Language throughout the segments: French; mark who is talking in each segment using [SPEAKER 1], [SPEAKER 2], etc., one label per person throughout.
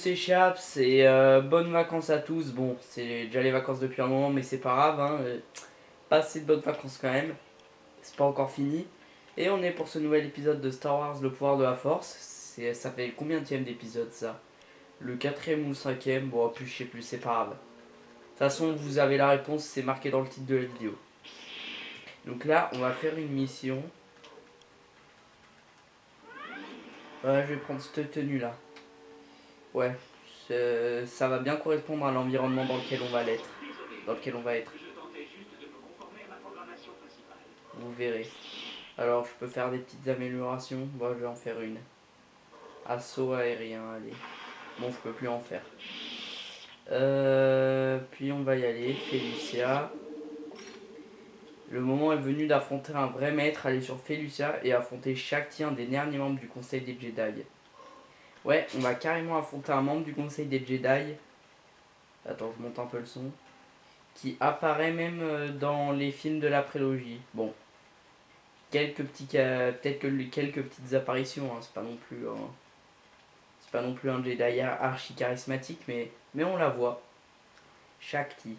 [SPEAKER 1] c'est Chaps et bonnes vacances à tous. Bon, c'est déjà les vacances depuis un moment, mais c'est pas grave, hein. Passez de bonnes vacances quand même. C'est pas encore fini. Et on est pour ce nouvel épisode de Star Wars, le pouvoir de la force. Ça fait combien d'épisode ça? Le quatrième ou le cinquième? Bon, plus je sais plus, c'est pas grave. De toute façon, vous avez la réponse, c'est marqué dans le titre de la vidéo. Donc là, on va faire une mission. Ouais, je vais prendre cette tenue là. Ouais, ça va bien correspondre à l'environnement dans lequel on va l'être. Dans lequel on va être. Vous verrez. Alors, je peux faire des petites améliorations. Bon, je vais en faire une. Assaut aérien, allez. Bon, je peux plus en faire. Puis on va y aller. Félucia. Le moment est venu d'affronter un vrai maître, aller sur Félucia et affronter Shakti, un des derniers membres du Conseil des Jedi. Ouais, on va carrément affronter un membre du Conseil des Jedi. Attends, je monte un peu le son. Qui apparaît même dans les films de la prélogie. Bon. Peut-être que quelques petites apparitions, hein, c'est pas non plus un Jedi archi charismatique, mais on la voit. Shakti.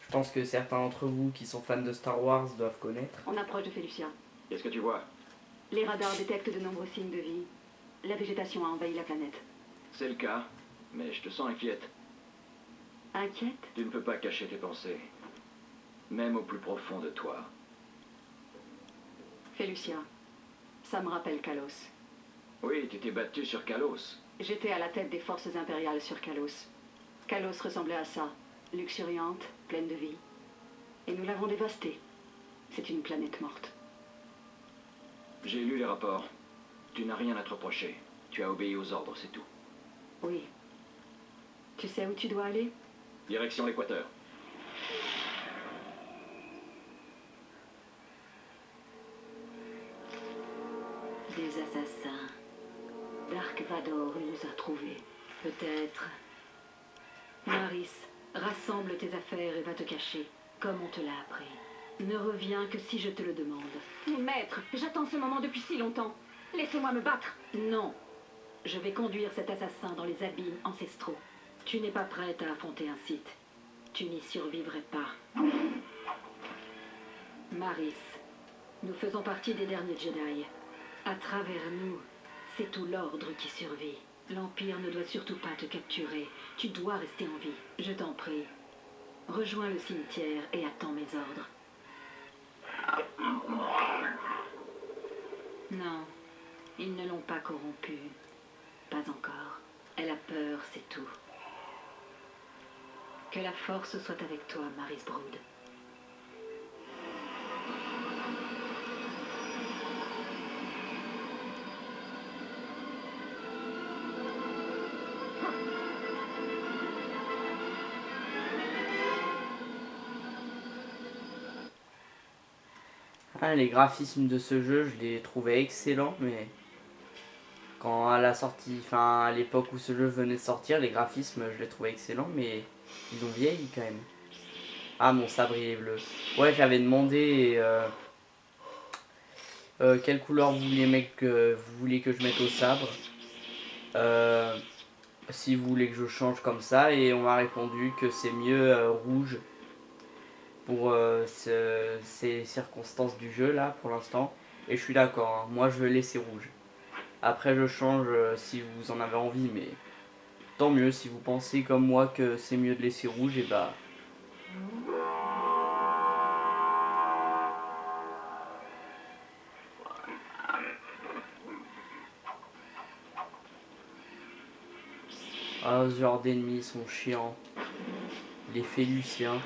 [SPEAKER 1] Je pense que certains d'entre vous qui sont fans de Star Wars doivent connaître.
[SPEAKER 2] On approche de Félucia.
[SPEAKER 3] Qu'est-ce que tu vois?
[SPEAKER 2] Les radars détectent de nombreux signes de vie. La végétation a envahi la planète.
[SPEAKER 3] C'est le cas, mais je te sens inquiète.
[SPEAKER 2] Inquiète?
[SPEAKER 3] Tu ne peux pas cacher tes pensées, même au plus profond de toi.
[SPEAKER 2] Félucia. Ça me rappelle Kalos.
[SPEAKER 3] Oui, tu t'es battu sur Kalos.
[SPEAKER 2] J'étais à la tête des forces impériales sur Kalos. Kalos ressemblait à ça. Luxuriante, pleine de vie. Et nous l'avons dévastée. C'est une planète morte.
[SPEAKER 3] J'ai lu les rapports. Tu n'as rien à te reprocher. Tu as obéi aux ordres, c'est tout.
[SPEAKER 2] Oui. Tu sais où tu dois aller?
[SPEAKER 3] Direction l'équateur.
[SPEAKER 2] Des assassins. Dark Vador nous a trouvés. Peut-être. Maris, rassemble tes affaires et va te cacher, comme on te l'a appris. Ne reviens que si je te le demande. Maître, j'attends ce moment depuis si longtemps. Laissez-moi me battre. Non. Je vais conduire cet assassin dans les abîmes ancestraux. Tu n'es pas prête à affronter un Sith. Tu n'y survivrais pas. Maris, nous faisons partie des derniers Jedi. À travers nous, c'est tout l'ordre qui survit. L'Empire ne doit surtout pas te capturer. Tu dois rester en vie. Je t'en prie. Rejoins le cimetière et attends mes ordres. Non, ils ne l'ont pas corrompue. Pas encore. Elle a peur, c'est tout. Que la force soit avec toi, Maris Brood.
[SPEAKER 1] Ah, les graphismes de ce jeu, je les trouvais excellents, mais quand à la sortie, enfin à l'époque où ce jeu venait de sortir, les graphismes, je les trouvais excellents, mais ils ont vieilli quand même. Ah, mon sabre il est bleu. Ouais, j'avais demandé quelle couleur vous vouliez que je mette au sabre. Si vous voulez que je change comme ça, et on m'a répondu que c'est mieux rouge pour ces circonstances du jeu là pour l'instant. Et je suis d'accord, hein. Moi je veux laisser rouge. Après je change si vous en avez envie, mais tant mieux si vous pensez comme moi que c'est mieux de laisser rouge, et bah. Ah, ce genre d'ennemis sont chiants. Les Féluciens.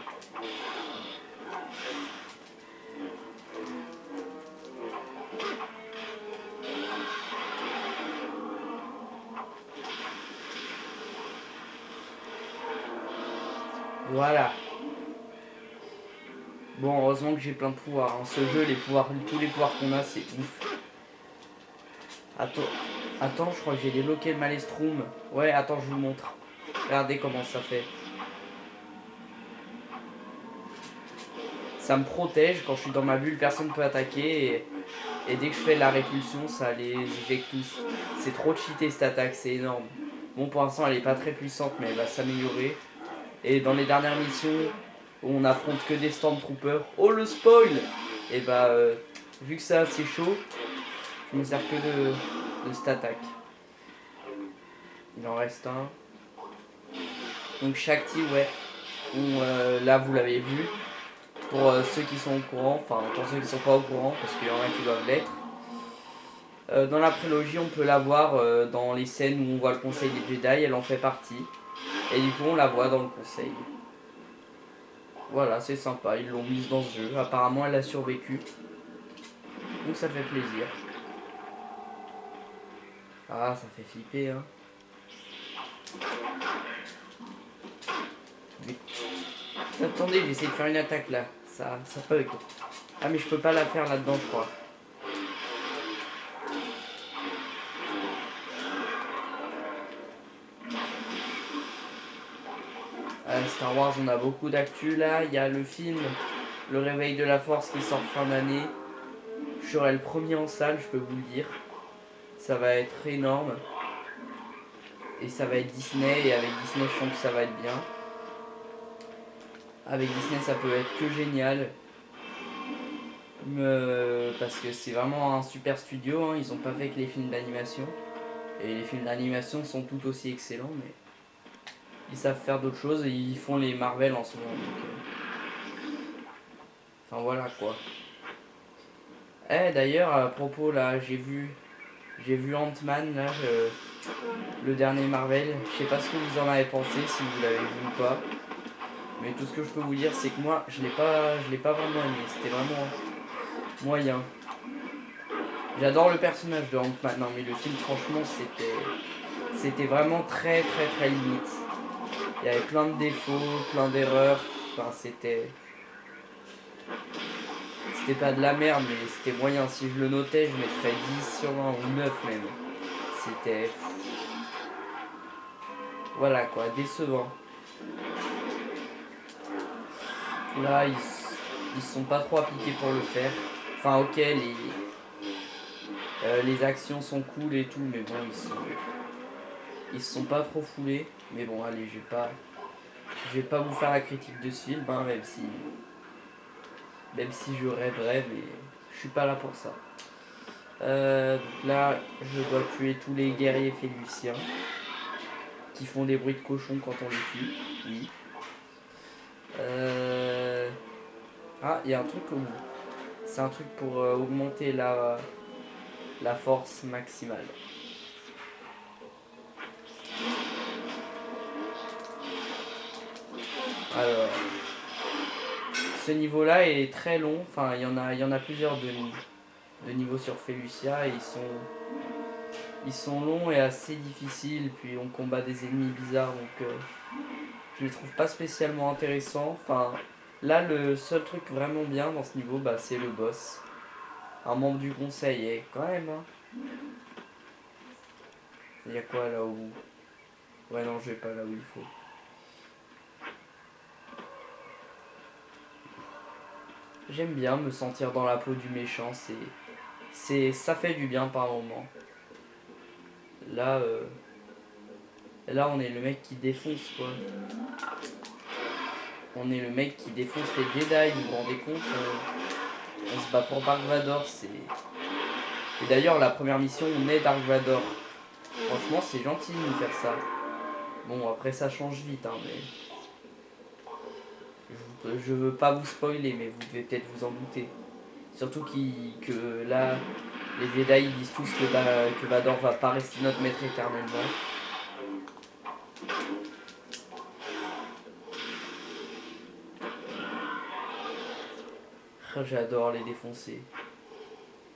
[SPEAKER 1] Voilà. Bon, heureusement que j'ai plein de pouvoirs. Hein. Ce jeu, tous les pouvoirs qu'on a, c'est ouf. Attends, je crois que j'ai débloqué le Malestrum. Ouais, attends, je vous montre. Regardez comment ça fait. Ça me protège, quand je suis dans ma bulle, personne ne peut attaquer. Et dès que je fais la répulsion, ça les éjecte tous. C'est trop cheaté cette attaque, c'est énorme. Bon, pour l'instant, elle est pas très puissante, mais elle va s'améliorer. Et dans les dernières missions, où on affronte que des Stormtroopers. Oh, le spoil! Et bah, vu que c'est assez chaud, je me sers que de cette attaque. Il en reste un. Donc Shakti, ouais. Là, vous l'avez vu. Pour ceux qui sont au courant, enfin pour ceux qui sont pas au courant, parce qu'il y en a qui doivent l'être. Dans la prélogie, on peut la voir dans les scènes où on voit le Conseil des Jedi, elle en fait partie. Et du coup, on la voit dans le Conseil. Voilà, c'est sympa, ils l'ont mise dans ce jeu. Apparemment, elle a survécu. Donc ça fait plaisir. Ah, ça fait flipper, hein. Mais... Attendez, j'essaie de faire une attaque là. Ça bug. Ah, mais je peux pas la faire là-dedans, je crois. Star Wars, on a beaucoup d'actu là. Il y a le film Le Réveil de la Force qui sort fin d'année. Je serai le premier en salle, je peux vous le dire. Ça va être énorme. Et ça va être Disney. Et avec Disney, je sens que ça va être bien. Avec Disney, ça peut être que génial. Parce que c'est vraiment un super studio. Hein. Ils ont pas fait que les films d'animation. Et les films d'animation sont tout aussi excellents. Mais ils savent faire d'autres choses. Et ils font les Marvel en ce moment. Donc, enfin voilà quoi. D'ailleurs, à propos là, j'ai vu Ant-Man là, le dernier Marvel. Je sais pas ce que vous en avez pensé, si vous l'avez vu ou pas. Mais tout ce que je peux vous dire, c'est que moi, je l'ai pas vraiment aimé. C'était vraiment moyen. J'adore le personnage de Ant-Man. Non, mais le film, franchement, c'était vraiment très très très limite. Il y avait plein de défauts, plein d'erreurs. Enfin, c'était pas de la merde, mais c'était moyen. Si je le notais, je mettrais 10 sur 20 ou 9 même. C'était... Voilà quoi, décevant. Là, ils sont pas trop appliqués pour le faire. Enfin, ok, les actions sont cool et tout, mais bon, ils se sont pas trop foulés. Mais bon, allez, je vais pas vous faire la critique de ce film, hein, même si je rêverais, mais je suis pas là pour ça. Donc là, je dois tuer tous les guerriers féluciens qui font des bruits de cochon quand on les tue. Oui. Ah, il y a un truc au bout. C'est un truc pour augmenter la force maximale. Alors, ce niveau-là est très long. Enfin, il y en a plusieurs de niveaux sur Felucia et ils sont longs et assez difficiles. Puis on combat des ennemis bizarres, donc je les trouve pas spécialement intéressants. Enfin, là, le seul truc vraiment bien dans ce niveau, bah, c'est le boss. Un membre du conseil, et quand même, hein. Il y a quoi là où... Ouais, non, je vais pas là où il faut. J'aime bien me sentir dans la peau du méchant, ça fait du bien par moment. Là, là on est le mec qui défonce quoi. On est le mec qui défonce les Jedi, vous vous rendez compte, on se bat pour Dark Vador, Et d'ailleurs la première mission on est Dark Vador. Franchement c'est gentil de nous faire ça. Bon après ça change vite hein, mais... Je veux pas vous spoiler, mais vous devez peut-être vous en douter. Surtout que là, les Jedi ils disent tous que Vador va pas rester notre maître éternellement. J'adore les défoncer.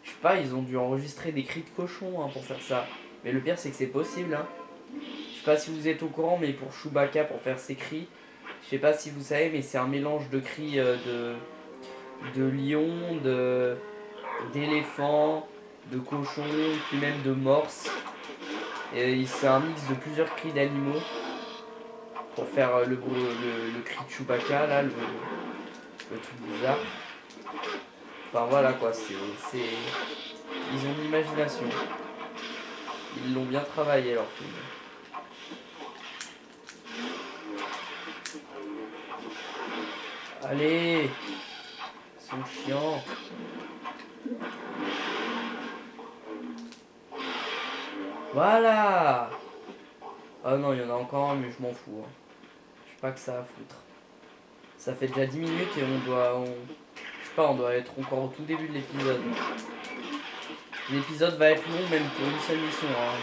[SPEAKER 1] Je sais pas, ils ont dû enregistrer des cris de cochon hein, pour faire ça. Mais le pire c'est que c'est possible. Hein. Je sais pas si vous êtes au courant, mais pour Chewbacca, pour faire ses cris, je sais pas si vous savez, mais c'est un mélange de cris de lion, d'éléphant, de cochon, puis même de morse. Et c'est un mix de plusieurs cris d'animaux pour faire le cri de Chewbacca, là, le truc bizarre. Enfin voilà quoi, ils ont de l'imagination. Ils l'ont bien travaillé leur film. Allez. Ils sont chiants. Voilà. Ah non, il y en a encore un, mais je m'en fous. Hein. Je sais pas que ça à foutre. Ça fait déjà 10 minutes et je sais pas, on doit être encore au tout début de l'épisode. L'épisode va être long même pour une seule mission. Hein.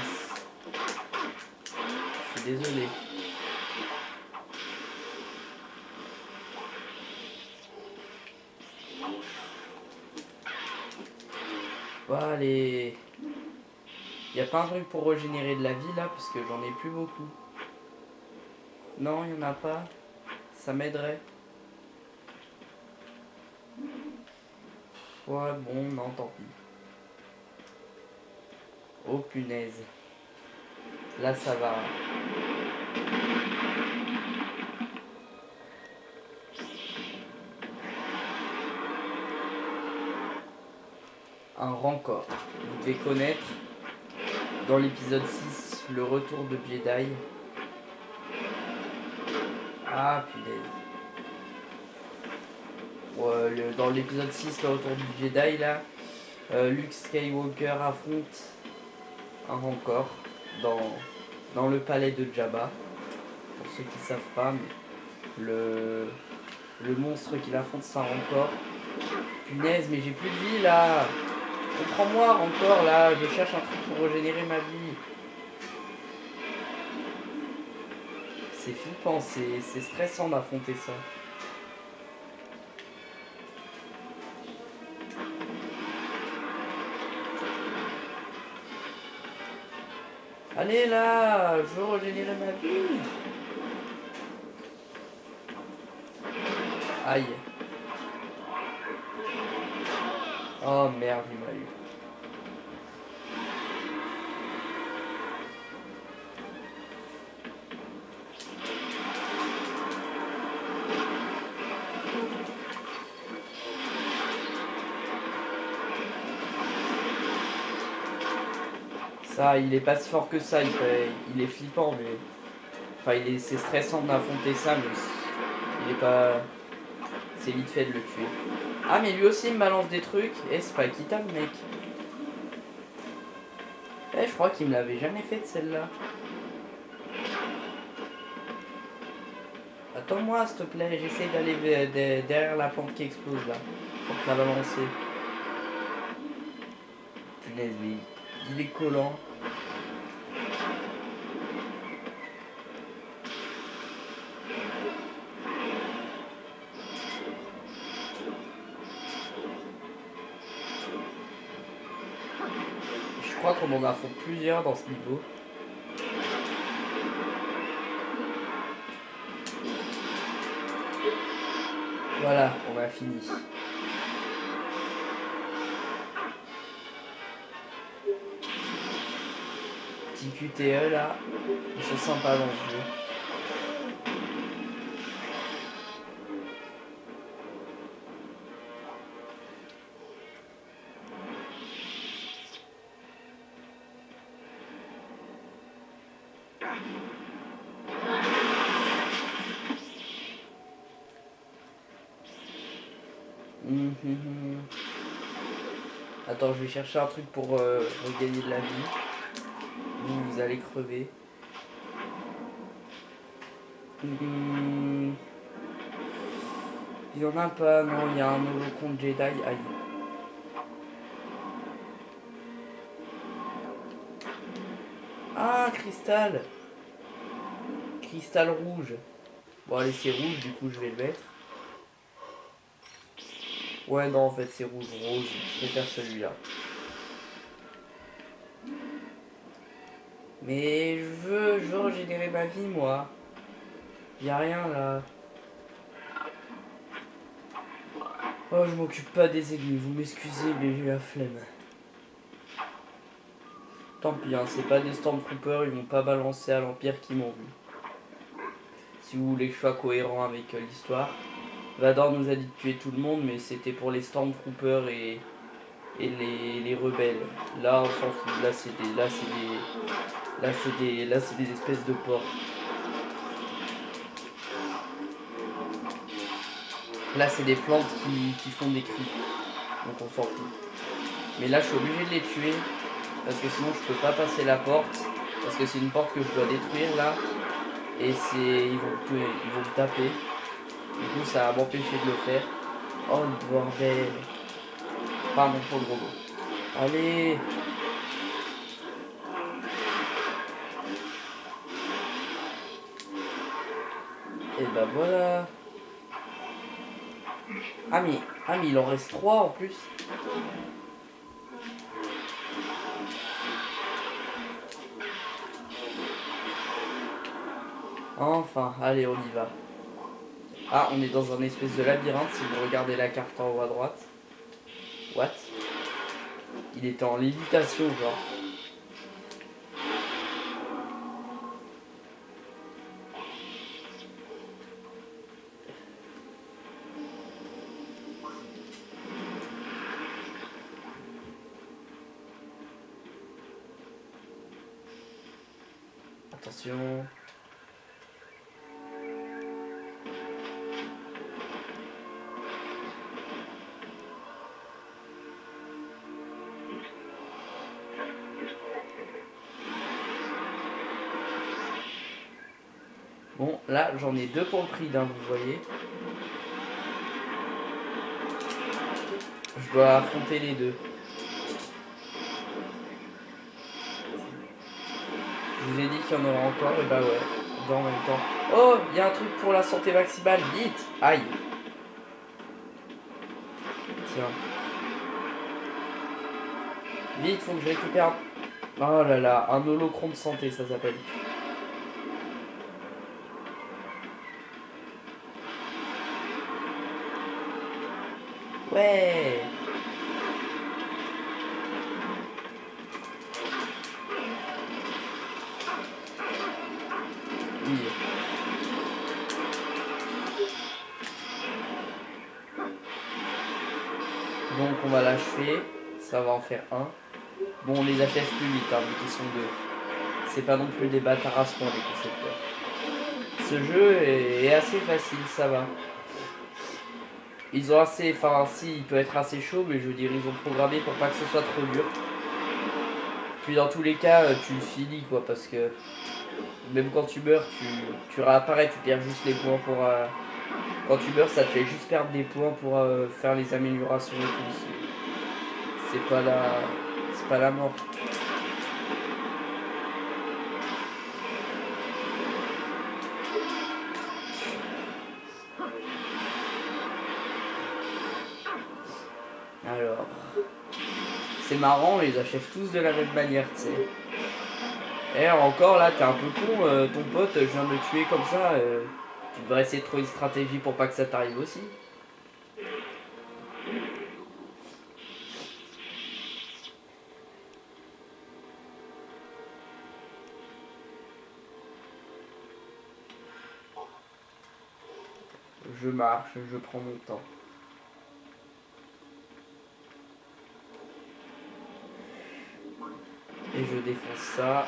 [SPEAKER 1] Je suis désolé. Bon, allez. Y a pas un truc pour régénérer de la vie là parce que j'en ai plus beaucoup. Non, y en a pas. Ça m'aiderait. Ouais, bon, non, tant pis. Oh punaise. Là, ça va. Un rancor. Vous devez connaître dans l'épisode 6 le retour de Jedi. Ah punaise. Ouais, dans l'épisode 6 le retour du Jedi là, Luke Skywalker affronte un rancor dans le palais de Jabba. Pour ceux qui savent pas, mais le monstre qu'il affronte c'est un rancor. Punaise, mais j'ai plus de vie là. Comprends-moi encore là, je cherche un truc pour régénérer ma vie. C'est flippant, c'est stressant d'affronter ça. Allez là, je veux régénérer ma vie. Aïe. Oh merde, il m'a eu. Ça, il est pas si fort que ça, il est flippant, mais... Enfin, c'est stressant d'affronter ça, mais il est pas... C'est vite fait de le tuer. Ah, mais lui aussi, il me balance des trucs. Eh, c'est pas équitable, mec. Eh, je crois qu'il me l'avait jamais fait de celle-là. Attends-moi, s'il te plaît, j'essaie d'aller derrière la plante qui explose, là. Pour te la balancer. Punaise, mais il est collant. Je crois qu'on en affronte plusieurs dans ce niveau. Voilà, on a fini. Petit QTE là, ils sont sympas dans ce jeu. Attends, je vais chercher un truc pour regagner de la vie. Vous allez crever. Il y en a pas, non, il y a un nouveau compte Jedi. Aïe. Ah, cristal. Cristal rouge. Bon, allez, c'est rouge, du coup, je vais le mettre. Ouais, non, en fait, c'est rouge, rose. Je préfère celui-là. Mais je veux régénérer ma vie, moi. Y a rien, là. Oh, je m'occupe pas des ennemis. Vous m'excusez, mais j'ai la flemme. Tant pis, hein, c'est pas des Stormtroopers. Ils vont pas balancer à l'Empire qui m'ont vu. Si vous voulez que je sois cohérent avec l'histoire. Vador nous a dit de tuer tout le monde, mais c'était pour les Stormtroopers et les rebelles. Là, on s'en fout. Là, c'est des espèces de porcs. Là, c'est des plantes qui font des cris. Donc on s'en fout. Mais là, je suis obligé de les tuer. Parce que sinon, je peux pas passer la porte. Parce que c'est une porte que je dois détruire là. Et ils vont me taper. Du coup, ça va m'empêcher de le faire. Oh, le bordel. Pardon pour le robot. Allez. Et bah voilà. Ah mais il en reste 3 en plus. Enfin, allez, on y va. Ah, on est dans un espèce de labyrinthe si vous regardez la carte en haut à droite. What? Il était en lévitation, genre. Attention. Bon, là, j'en ai 2 pour le prix d'un, vous voyez. Je dois affronter les 2. Je vous ai dit qu'il y en aura encore, et bah ouais, dans en même temps. Oh, il y a un truc pour la santé maximale, vite. Aïe. Tiens. Vite, faut que je récupère. Oh là là, un holocron de santé, ça s'appelle. Ouais. Oui. Donc on va l'achever. Ça va en faire un. Bon, on les achève plus vite, hein, vu qu'ils sont 2. C'est pas non plus des bâtards à ce point, les concepteurs. Ce jeu est assez facile, ça va. Ils ont assez... Enfin, si, il peut être assez chaud, mais je veux dire, ils ont programmé pour pas que ce soit trop dur. Puis dans tous les cas, tu le finis, quoi, parce que... Même quand tu meurs, tu réapparais, tu perds juste les points pour... Quand tu meurs, ça te fait juste perdre des points pour faire les améliorations et tout. C'est pas la mort. Alors, c'est marrant, on les achève tous de la même manière, tu sais. Et encore là, t'es un peu con, ton pote, je viens de le tuer comme ça. Tu devrais essayer de trouver une stratégie pour pas que ça t'arrive aussi. Je marche, je prends mon temps. Et je défonce ça.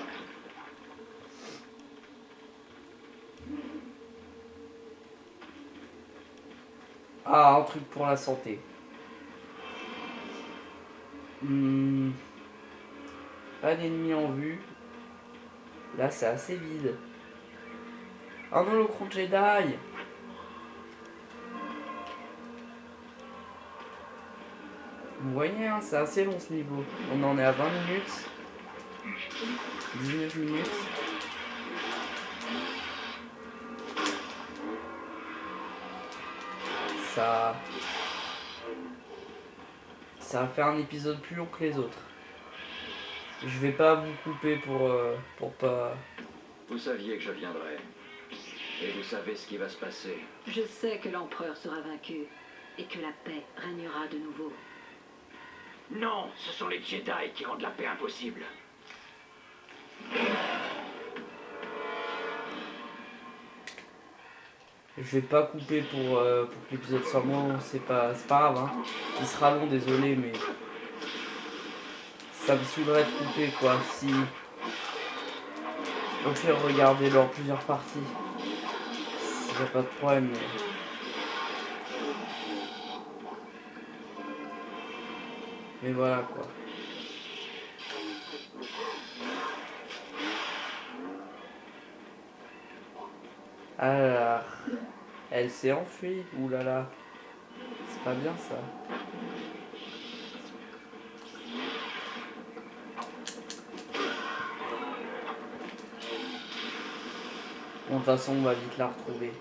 [SPEAKER 1] Ah, un truc pour la santé. Pas d'ennemis en vue. Là, c'est assez vide. Un holocron de Jedi. Vous voyez, hein, c'est assez long ce niveau. On en est à 20 minutes. 19 minutes. Ça va faire un épisode plus long que les autres. Je vais pas vous couper pour pas...
[SPEAKER 3] Vous saviez que je viendrais. Et vous savez ce qui va se passer.
[SPEAKER 2] Je sais que l'empereur sera vaincu et que la paix régnera de nouveau.
[SPEAKER 3] Non, ce sont les Jedi qui rendent la paix impossible.
[SPEAKER 1] Je vais pas couper pour que l'épisode soit long, c'est pas grave, hein. Il sera long, désolé, mais... Ça me saoulerait de couper, quoi, si... Au pire, regardez-le en plusieurs parties. Il n'y a pas de problème, mais... Mais voilà quoi. Alors, elle s'est enfuie. Ouh là là, c'est pas bien ça. Bon, de toute façon, on va vite la retrouver.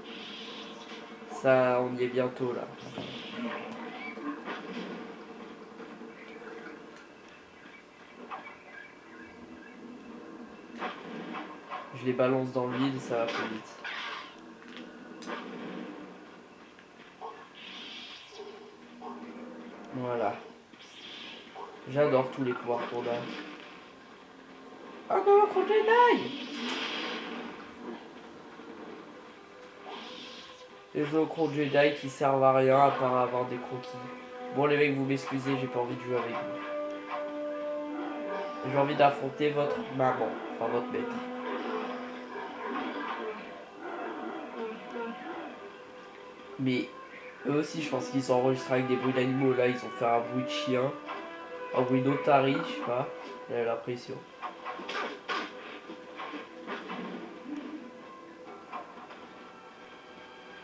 [SPEAKER 1] Ça, on y est bientôt là. Je les balance dans le vide, ça va plus vite. Voilà. J'adore tous les pouvoirs qu'on a. Encore un Jedi! Les autres Jedi qui servent à rien à part avoir des croquis. Bon les mecs, vous m'excusez, j'ai pas envie de jouer avec vous. J'ai envie d'affronter votre maman, enfin votre maître. Mais eux aussi, je pense qu'ils sont enregistrés avec des bruits d'animaux. Là, ils ont fait un bruit de chien, un bruit d'otari, je sais pas. J'ai l'impression.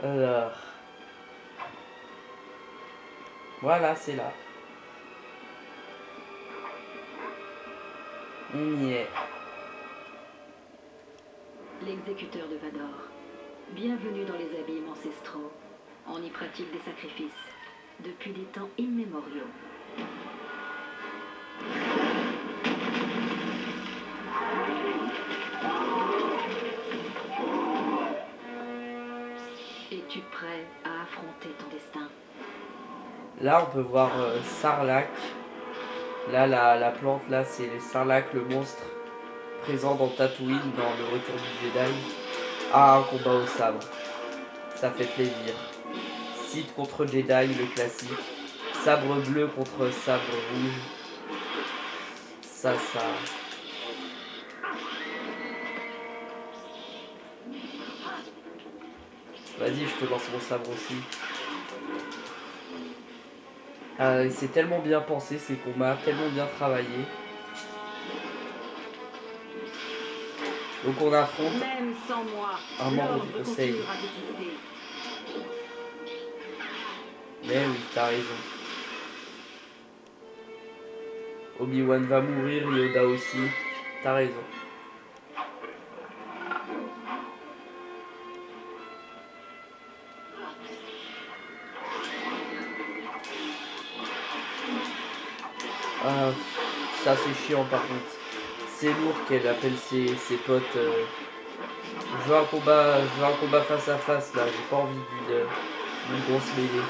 [SPEAKER 1] Alors. Voilà, c'est là. On y est.
[SPEAKER 2] L'exécuteur de Vador. Bienvenue dans les abîmes ancestraux. On y pratique des sacrifices depuis des temps immémoriaux. Es-tu prêt à affronter ton destin?
[SPEAKER 1] Là, on peut voir Sarlacc. Là, la plante, là, c'est le Sarlacc, le monstre présent dans Tatooine, dans le Retour du Jedi. Ah, un combat au sabre. Ça fait plaisir. Sith contre Jedi, le classique. Sabre bleu contre sabre rouge. Ça. Vas-y, je te lance mon sabre aussi. C'est tellement bien pensé ces combats, tellement bien travaillé. Donc on affronte
[SPEAKER 2] Même sans moi,
[SPEAKER 1] un membre du conseil. Mais oui, t'as raison. Obi-Wan va mourir, Yoda aussi. T'as raison. Ah, ça c'est chiant par contre. C'est lourd qu'elle appelle ses potes. Je veux un combat face à face là. J'ai pas envie d'une grosse mêlée.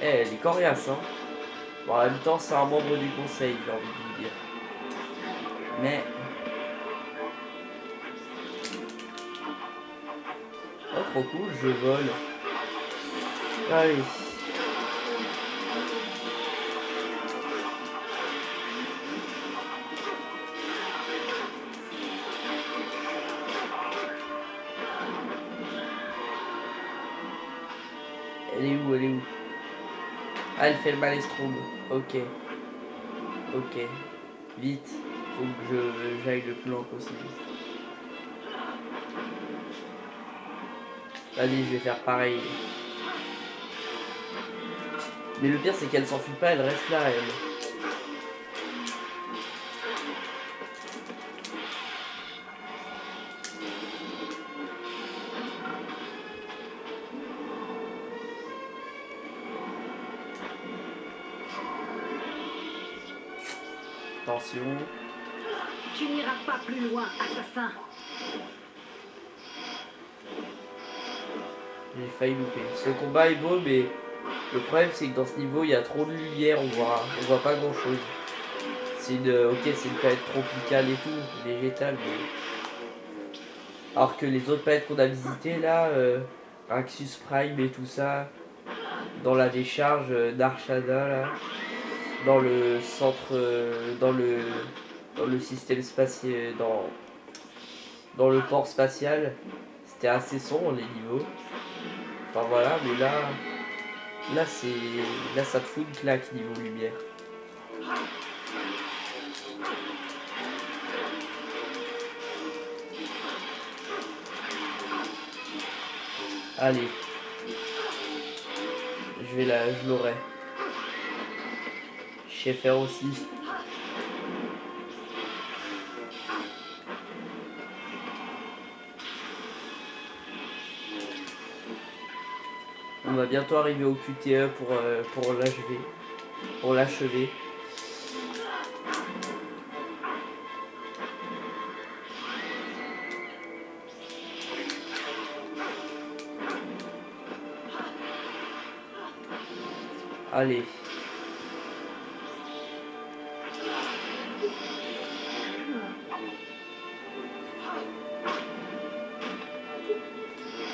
[SPEAKER 1] Eh, elle est coriace, hein. Bon, en même temps, c'est un membre du conseil, j'ai envie de vous dire. Mais... Oh, trop cool, je vole. Allez. Elle est où? Ah, elle fait le maelstrom. Ok. Vite. Faut que j'aille le planque aussi. Vas-y, je vais faire pareil. Mais le pire, c'est qu'elle s'enfuit pas, elle reste là, elle. Attention.
[SPEAKER 2] Tu n'iras pas plus loin, assassin.
[SPEAKER 1] J'ai failli louper. Ce combat est beau, mais le problème c'est que dans ce niveau il y a trop de lumière, on voit pas grand chose. C'est une planète tropicale et tout, végétale, mais... Alors que les autres planètes qu'on a visitées là, Raxus Prime et tout ça, dans la décharge d'Arshada là, dans le centre, dans le système spatial, dans le port spatial, c'était assez sombre les niveaux. Enfin voilà, mais là ça te fout une claque niveau lumière. Allez. Je l'aurai. Je sais faire aussi. On va bientôt arriver au QTE pour l'achever. Allez.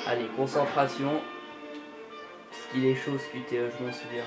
[SPEAKER 1] Allez, concentration. Parce qu'il est chaud ce QTE, je m'en souviens.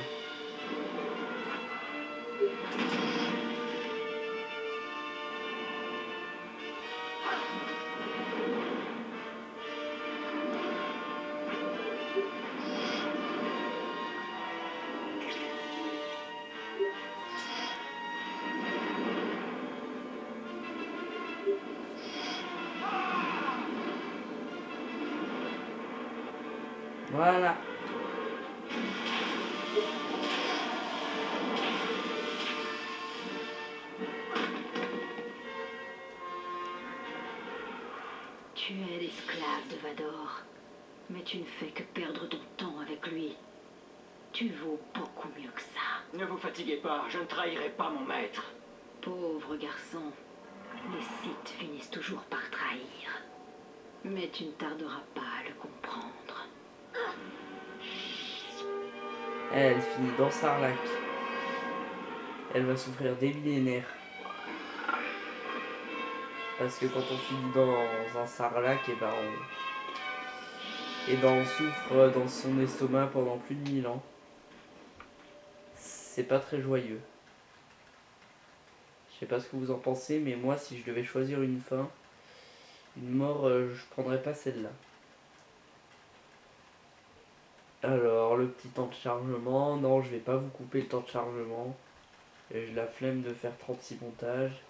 [SPEAKER 1] Voilà.
[SPEAKER 2] Tu es l'esclave de Vador, mais tu ne fais que perdre ton temps avec lui. Tu vaux beaucoup mieux que ça.
[SPEAKER 3] Ne vous fatiguez pas, je ne trahirai pas mon maître.
[SPEAKER 2] Pauvre garçon, les Sith finissent toujours par trahir. Mais tu ne tarderas pas à le comprendre.
[SPEAKER 1] Elle finit dans Sarlacc. Elle va souffrir des millénaires. Parce que quand on finit dans un Sarlacc, on souffre dans son estomac pendant plus de 1000 ans. C'est pas très joyeux. Je sais pas ce que vous en pensez, mais moi, si je devais choisir une fin, une mort, je prendrais pas celle-là. Alors, le petit temps de chargement. Non, je vais pas vous couper le temps de chargement. J'ai la flemme de faire 36 montages.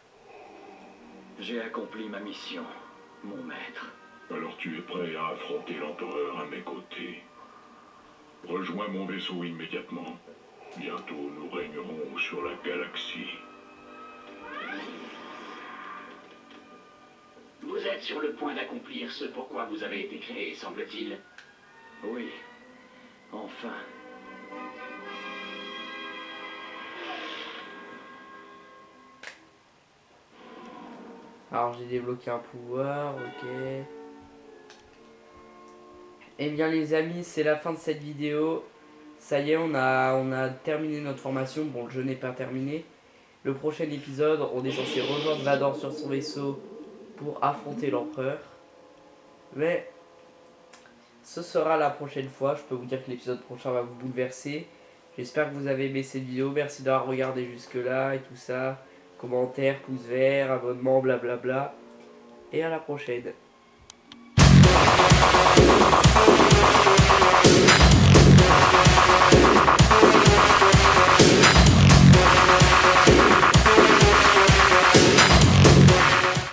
[SPEAKER 3] J'ai accompli ma mission, mon maître.
[SPEAKER 4] Alors tu es prêt à affronter l'empereur à mes côtés. Rejoins mon vaisseau immédiatement. Bientôt nous régnerons sur la galaxie.
[SPEAKER 5] Vous êtes sur le point d'accomplir ce pourquoi vous avez été créé, semble-t-il.
[SPEAKER 3] Oui, enfin.
[SPEAKER 1] Alors j'ai débloqué un pouvoir, ok. Eh bien les amis, c'est la fin de cette vidéo. Ça y est, on a terminé notre formation. Bon, le jeu n'est pas terminé. Le prochain épisode, on est censé rejoindre Vador sur son vaisseau pour affronter l'empereur. Mais ce sera la prochaine fois. Je peux vous dire que l'épisode prochain va vous bouleverser. J'espère que vous avez aimé cette vidéo. Merci d'avoir regardé jusque là et tout ça. Commentaires, pouces verts, abonnement, blablabla. Et à la prochaine.